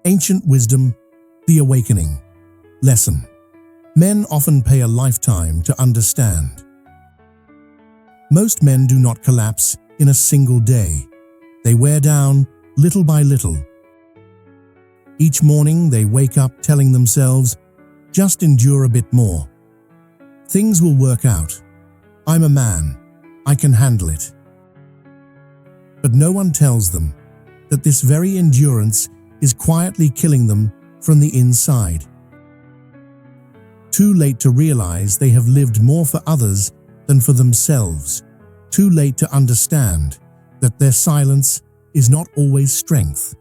Ancient wisdom, the awakening. Lesson. Men often pay a lifetime to understand. Most men do not collapse in a single day. They wear down little by little. Each morning they wake up telling themselves, just endure a bit more. Things will work out. I'm a man. I can handle it. But no one tells them that this very endurance is quietly killing them from the inside. Too late to realize they have lived more for others than for themselves. Too late to understand that their silence is not always strength.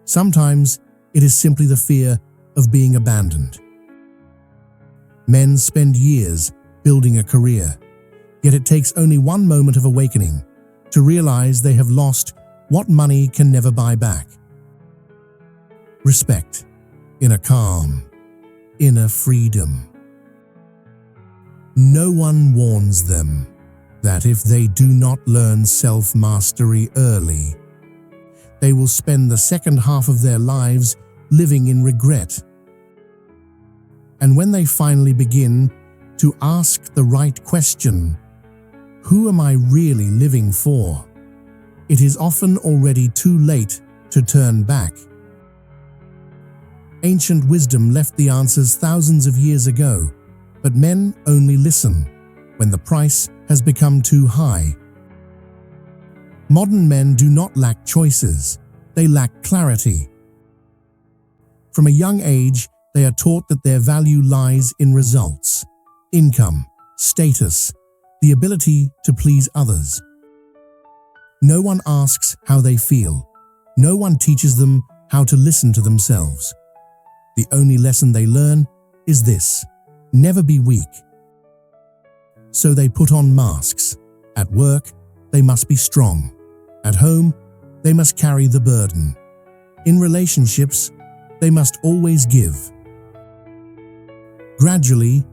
Sometimes it is simply the fear of being abandoned. Men spend years building a career, yet it takes only one moment of awakening to realize they have lost what money can never buy back. Respect, inner calm, inner freedom. No one warns them that if they do not learn self-mastery early, they will spend the second half of their lives living in regret. And when they finally begin to ask the right question, who am I really living for? It is often already too late to turn back. Ancient wisdom left the answers thousands of years ago, but men only listen when the price has become too high. Modern men do not lack choices, they lack clarity. From a young age, they are taught that their value lies in results, income, status, the ability to please others. No one asks how they feel. No one teaches them how to listen to themselves. The only lesson they learn is this: never be weak. So they put on masks. At work, they must be strong. At home, they must carry the burden. In relationships, they must always give. Gradually,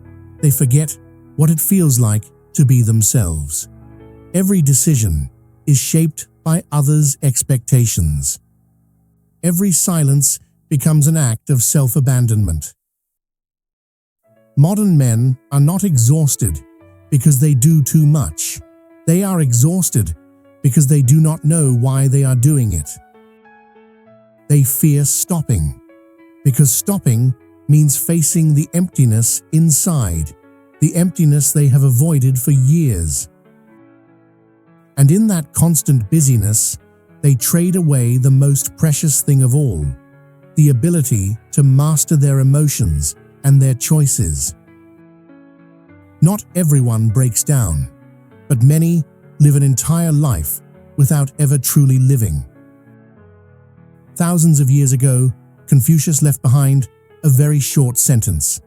they forget what it feels like to be themselves. Every decision is shaped by others' expectations. Every silence becomes an act of self-abandonment. Modern men are not exhausted because they do too much. They are exhausted because they do not know why they are doing it. They fear stopping, because stopping means facing the emptiness inside, the emptiness they have avoided for years. And in that constant busyness, they trade away the most precious thing of all, the ability to master their emotions and their choices. Not everyone breaks down, but many live an entire life without ever truly living. Thousands of years ago, Confucius left behind a very short sentence,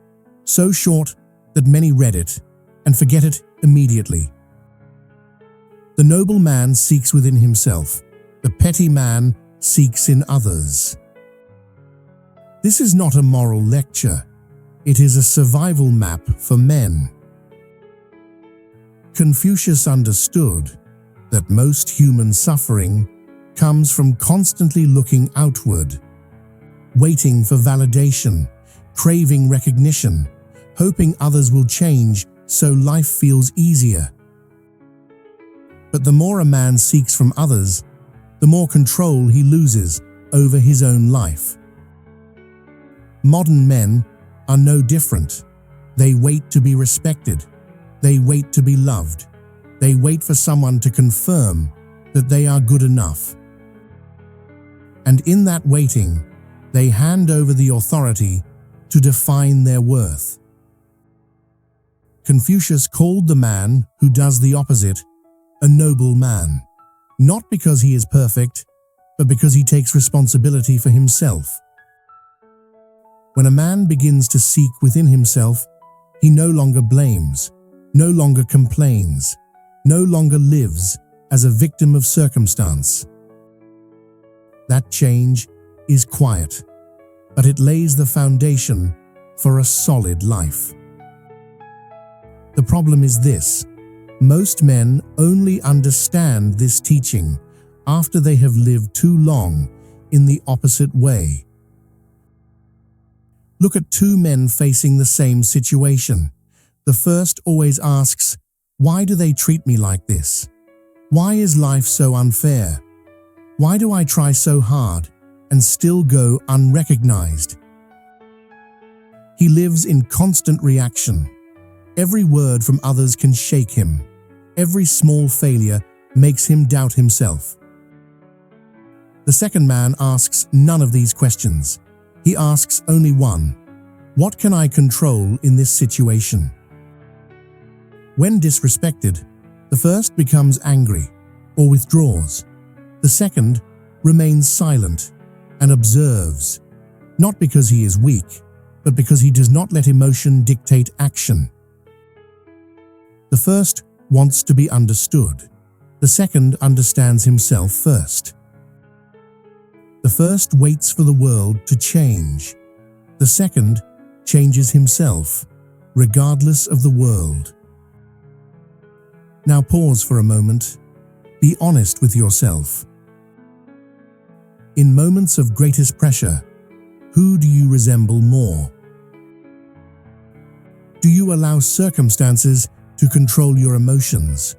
so short that many read it and forget it immediately. The noble man seeks within himself, the petty man seeks in others. This is not a moral lecture, it is a survival map for men. Confucius understood that most human suffering comes from constantly looking outward, waiting for validation, craving recognition, hoping others will change so life feels easier. But the more a man seeks from others, the more control he loses over his own life. Modern men are no different. They wait to be respected. They wait to be loved. They wait for someone to confirm that they are good enough. And in that waiting, they hand over the authority to define their worth. Confucius called the man who does the opposite a noble man, not because he is perfect, but because he takes responsibility for himself. When a man begins to seek within himself, he no longer blames, no longer complains, no longer lives as a victim of circumstance. That change is quiet, but it lays the foundation for a solid life. The problem is this: most men only understand this teaching after they have lived too long in the opposite way. Look at two men facing the same situation. The first always asks, "Why do they treat me like this? Why is life so unfair? Why do I try so hard and still go unrecognized?" He lives in constant reaction. Every word from others can shake him. Every small failure makes him doubt himself. The second man asks none of these questions. He asks only one: what can I control in this situation? When disrespected, the first becomes angry or withdraws. The second remains silent and observes, not because he is weak, but because he does not let emotion dictate action. The first wants to be understood. The second understands himself first. The first waits for the world to change. The second changes himself, regardless of the world. Now pause for a moment. Be honest with yourself. In moments of greatest pressure, who do you resemble more? Do you allow circumstances to control your emotions,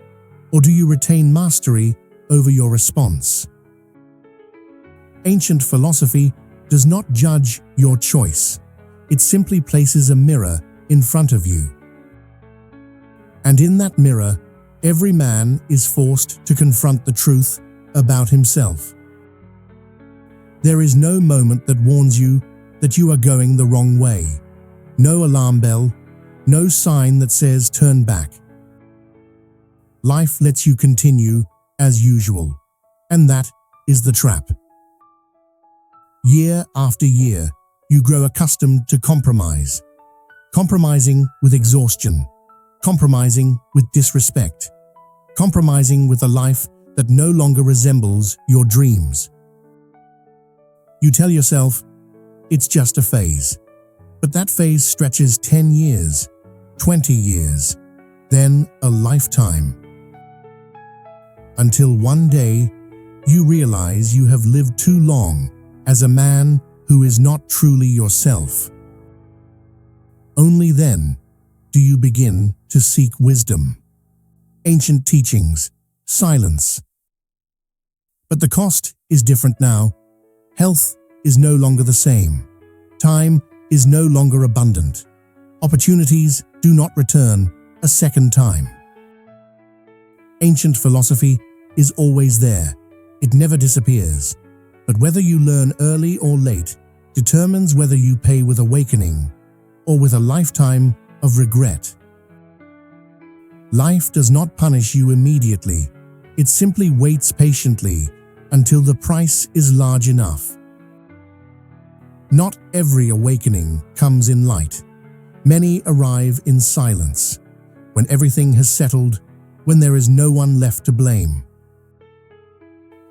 or do you retain mastery over your response? Ancient philosophy does not judge your choice. It simply places a mirror in front of you. And in that mirror, every man is forced to confront the truth about himself. There is no moment that warns you that you are going the wrong way. No alarm bell, no sign that says turn back. Life lets you continue as usual, and that is the trap. Year after year, you grow accustomed to compromise. Compromising with exhaustion, compromising with disrespect, compromising with a life that no longer resembles your dreams. You tell yourself, it's just a phase. But that phase stretches 10 years, 20 years, then a lifetime. Until one day, you realize you have lived too long as a man who is not truly yourself. Only then do you begin to seek wisdom, ancient teachings, silence. But the cost is different now. Health is no longer the same. Time is no longer abundant. Opportunities do not return a second time. Ancient philosophy is always there. It never disappears. But whether you learn early or late determines whether you pay with awakening or with a lifetime of regret. Life does not punish you immediately. It simply waits patiently until the price is large enough. Not every awakening comes in light. Many arrive in silence, when everything has settled, when there is no one left to blame.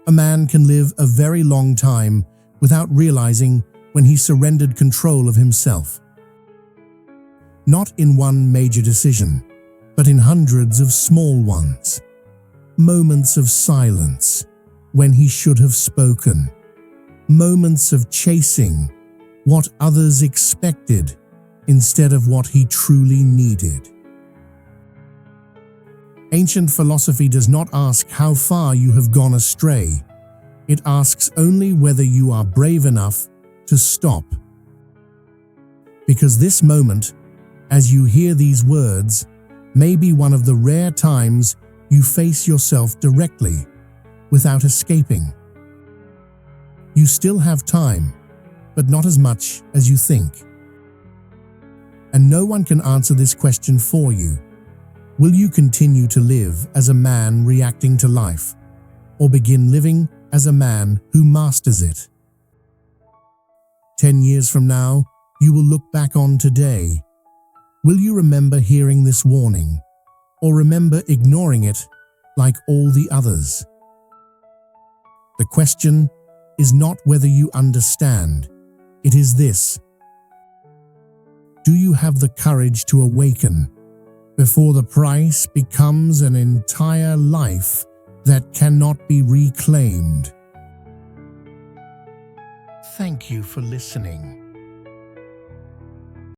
A man can live a very long time without realizing when he surrendered control of himself. Not in one major decision, but in hundreds of small ones. Moments of silence when he should have spoken. Moments of chasing what others expected instead of what he truly needed. Ancient philosophy does not ask how far you have gone astray. It asks only whether you are brave enough to stop. Because this moment, as you hear these words, may be one of the rare times you face yourself directly, without escaping. You still have time, but not as much as you think. And no one can answer this question for you. Will you continue to live as a man reacting to life, or begin living as a man who masters it? 10 years from now, you will look back on today. Will you remember hearing this warning, or remember ignoring it like all the others? The question is not whether you understand. It is this: do you have the courage to awaken before the price becomes an entire life that cannot be reclaimed? Thank you for listening.